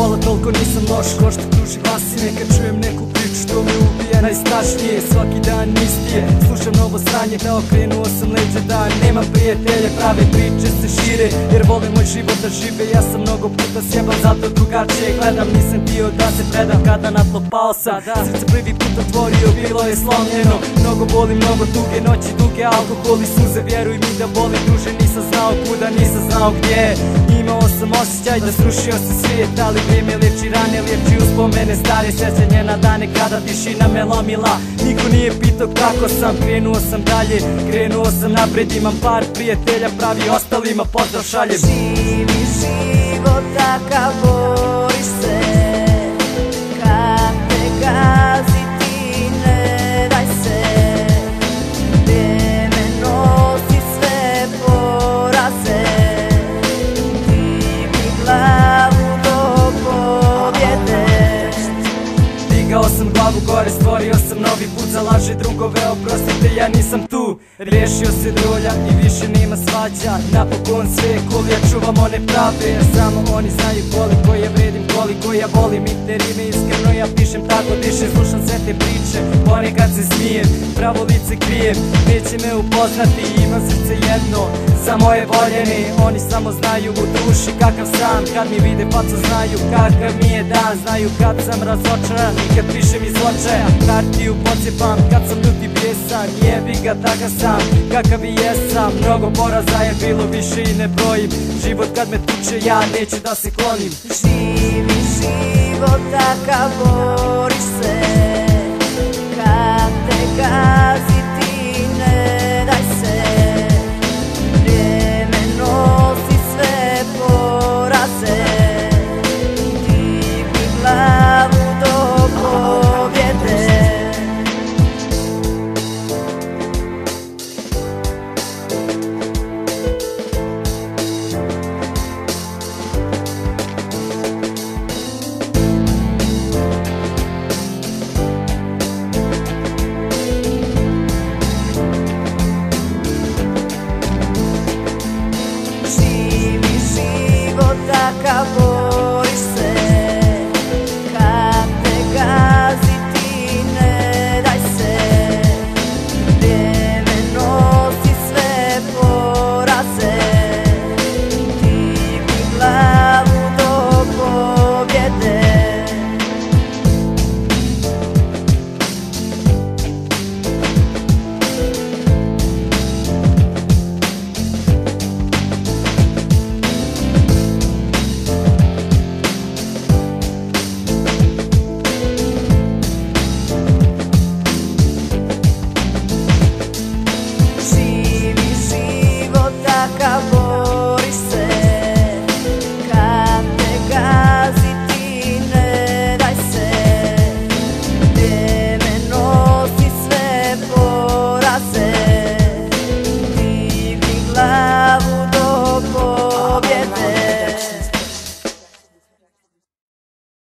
pola toliko nisam loš, ko što kruži glasine kad čujem neku priču što me ubija najstrašnije. Svaki dan istije, slušam novo sranje, da okrenuo sam leđa da nemam prijatelje, prave priče se šire, jer volim moj život da žive. Ja sam mnogo puta sjeban, zato drugačije gledam, nisam htio da se predam kada na tlo pao sam. Srce prvi put otvorio, bilo je slomljeno, mnogo boli, mnogo tuge, noći duge, alkohol i suze, vjeruj mi da boli duže, nisam znao kuda, nisam znao gdje. Imao sam osjećaj da srušio se svijet, ali vrijeme liječi rane, liječi uspomene stare, sjećanje na dane kada tišina me lomila. Niko nije pitao kako sam, krenuo sam dalje, krenuo sam napred, imam par prijatelja pravi, ostalima pozdrav šaljem. Živi život takav, boriš se, kad te gazi ti ne daj se. Vrijeme nosi sve poraze, digni glavu do pobjede. Digao sam glavu gore, stvorio sam novi put, za laže drugove oprostite, ja nisam tu. Riješio se drolja i više nema svađa, napokon sve je cool, ja čuvam one prave, jer samo oni znaju koliko ja vredim, koliko ja volim i te rime iskreno ja pišem, tako dišem, slušam sve te priče, ponekad se smijem, pravo lice krijem, neće me upoznati, imam srce jedno za moje voljene, oni samo znaju u duši kakav sam, kad mi vide facu znaju kakav mi je dan, znaju kad sam razočaran i kad pišem iz očaja, kartiju pocijepam kad sam ljut i bijesan, jebi ga takav sam, kakav i jesam, mnogo poraza je bilo, više i ne brojim, život kad me tuče ja neću da se klonim. Živi život takav, boriš se, kad te gazi